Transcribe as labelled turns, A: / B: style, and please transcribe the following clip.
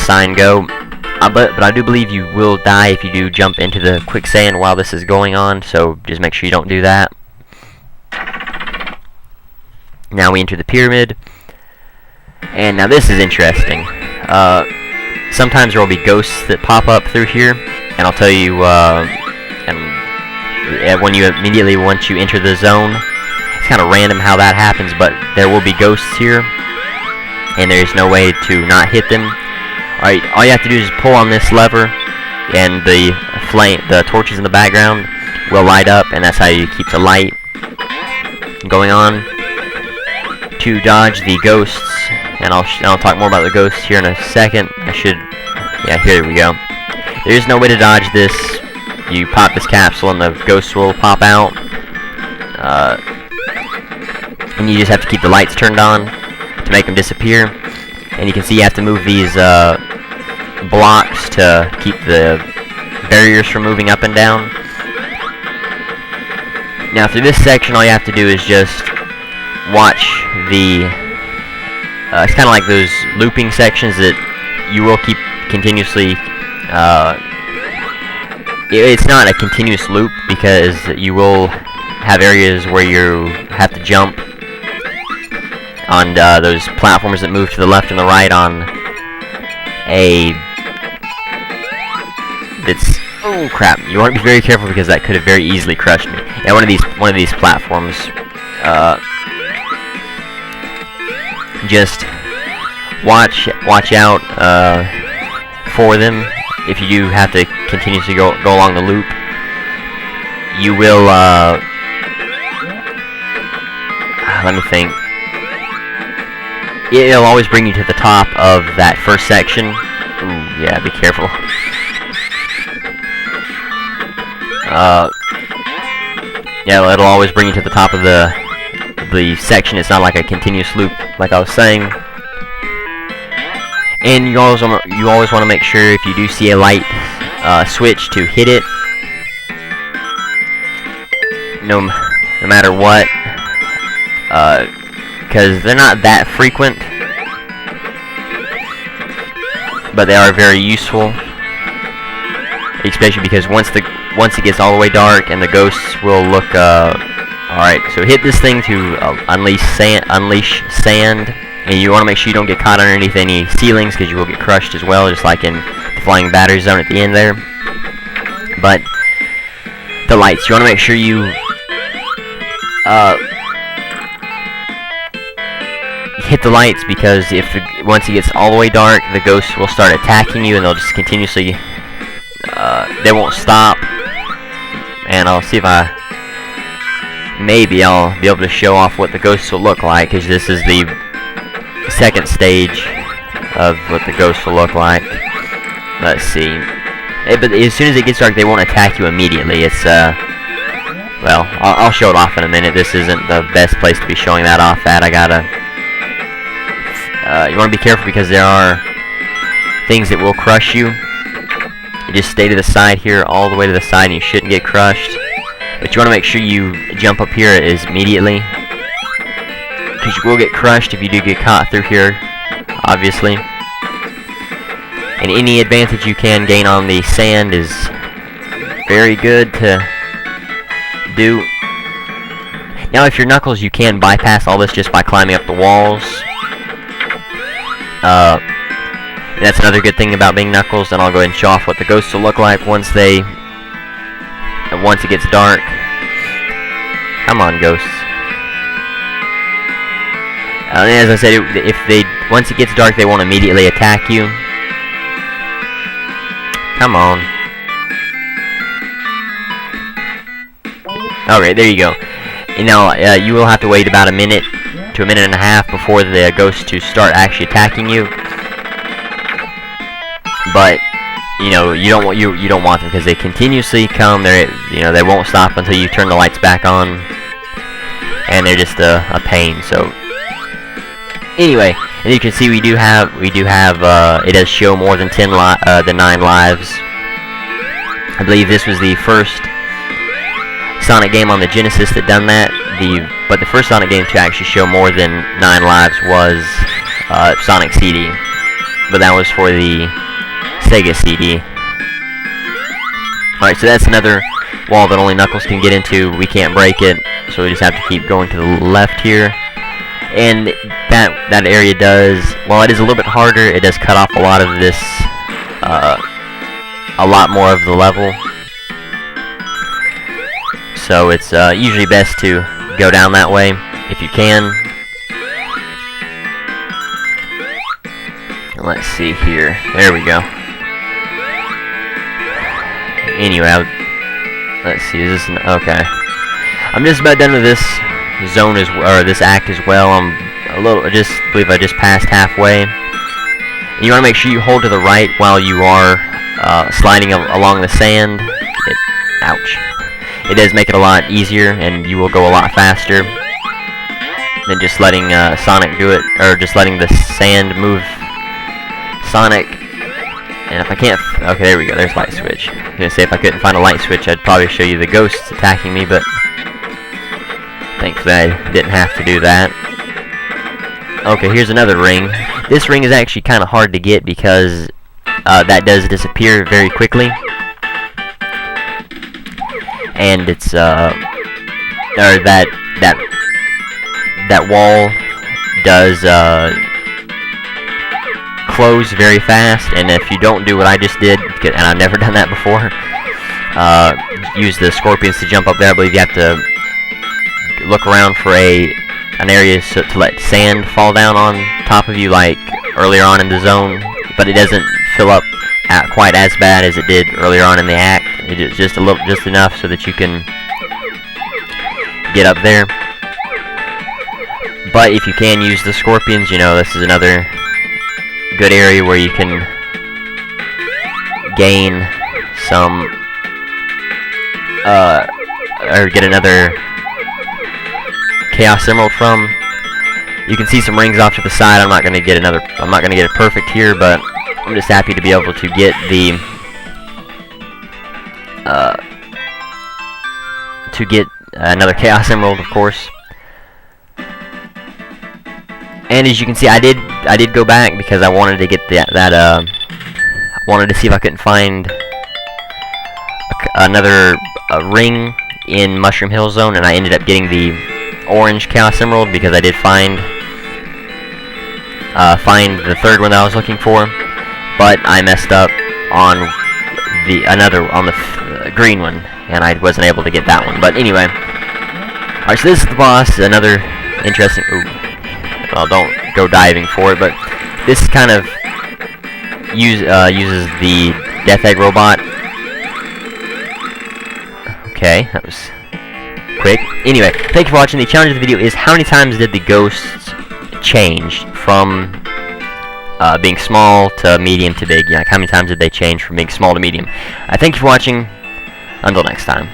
A: sign go. But I do believe you will die if you do jump into the quicksand while this is going on, so just make sure you don't do that. Now we enter the pyramid, and now this is interesting. Sometimes there will be ghosts that pop up through here, and I'll tell you, once you enter the zone, it's kind of random how that happens, but there will be ghosts here, and there's no way to not hit them. Alright, all you have to do is pull on this lever, and the torches in the background will light up, and that's how you keep the light going on. To dodge the ghosts, and I'll talk more about the ghosts here in a second. Yeah, here we go. There is no way to dodge this. You pop this capsule, and the ghosts will pop out. And you just have to keep the lights turned on to make them disappear. And you can see you have to move these blocks to keep the barriers from moving up and down. Now through this section, all you have to do is just watch the it's kind of like those looping sections that you will keep continuously. It's not a continuous loop because you will have areas where you have to jump on those platforms that move to the left and the right on oh crap, you want to be very careful because that could have very easily crushed me. Yeah, one of these platforms, just watch out for them. If you do have to continuously go along the loop, you will let me think. It'll always bring you to the top of that first section. Ooh, yeah, be careful. Yeah, it'll always bring you to the top of the section. It's not like a continuous loop, like I was saying. And you always want to make sure if you do see a light switch to hit it, no matter what, because they're not that frequent, but they are very useful, especially because once it gets all the way dark and the ghosts will look. Alright, so hit this thing to unleash sand, and you want to make sure you don't get caught underneath any ceilings because you will get crushed as well, just like in the flying battery zone at the end there. But the lights, you want to make sure you hit the lights, because once it gets all the way dark, the ghosts will start attacking you, and they'll just continuously they won't stop. And I'll see if maybe I'll be able to show off what the ghosts will look like, because this is the second stage of what the ghosts will look like. Let's see. But as soon as it gets dark, they won't attack you immediately. It's well, I'll show it off in a minute. This isn't the best place to be showing that off at. You want to be careful because there are things that will crush you. You just stay to the side here, all the way to the side, and you shouldn't get crushed. But you want to make sure you jump up here immediately, because you will get crushed if you do get caught through here, obviously. And any advantage you can gain on the sand is very good to do. Now, if you're Knuckles, you can bypass all this just by climbing up the walls. That's another good thing about being Knuckles, and I'll go ahead and show off what the ghosts will look like once it gets dark. Come on, ghosts. As I said, once it gets dark, they won't immediately attack you. Come on. Alright, there you go. And now, you will have to wait about a minute to a minute and a half before the ghosts to start actually attacking you. But you don't want them, because they continuously come. They won't stop until you turn the lights back on, and they're just a pain. So anyway, and you can see we do have it does show more than 9 lives. I believe this was the first Sonic game on the Genesis that done that. But the first Sonic game to actually show more than 9 lives was Sonic CD. but that was for the Sega CD. Alright, so that's another wall that only Knuckles can get into. We can't break it, so we just have to keep going to the left here. And that area does, while it is a little bit harder, it does cut off a lot of this, a lot more of the level. So it's usually best to go down that way if you can. Let's see here. There we go. Anyway, let's see. Is this okay? I'm just about done with this zone or this act as well. I'm just believe I just passed halfway. And you want to make sure you hold to the right while you are sliding along the sand. Ouch. It does make it a lot easier, and you will go a lot faster than just letting Sonic do it, or just letting the sand move Sonic. And if I can't, okay, there we go. There's light switch. I was gonna say if I couldn't find a light switch, I'd probably show you the ghosts attacking me, but thankfully I didn't have to do that. Okay, here's another ring. This ring is actually kind of hard to get because that does disappear very quickly, and it's or that wall does close very fast, and if you don't do what I just did, and I've never done that before, use the scorpions to jump up there. I believe you have to look around for an area to let sand fall down on top of you, like earlier on in the zone, but it doesn't fill up quite as bad as it did earlier on in the act. It is just enough so that you can get up there. But if you can use the scorpions, you know, this is another good area where you can gain some or get another Chaos Emerald from. You can see some rings off to the side. I'm not gonna get it perfect here, but I'm just happy to be able to get another Chaos Emerald, of course. And as you can see, I did go back because I wanted to get I wanted to see if I couldn't find another ring in Mushroom Hill Zone, and I ended up getting the orange Chaos Emerald because I did find the third one that I was looking for, but I messed up on the green one, and I wasn't able to get that one. But anyway, alright, so this is the boss. Another interesting. Well, don't go diving for it, but this kind of uses the Death Egg robot. Okay, that was quick. Anyway, thank you for watching. The challenge of the video is how many times did the ghosts change from being small to medium to big? Like, how many times did they change from being small to medium? I thank you for watching. Until next time.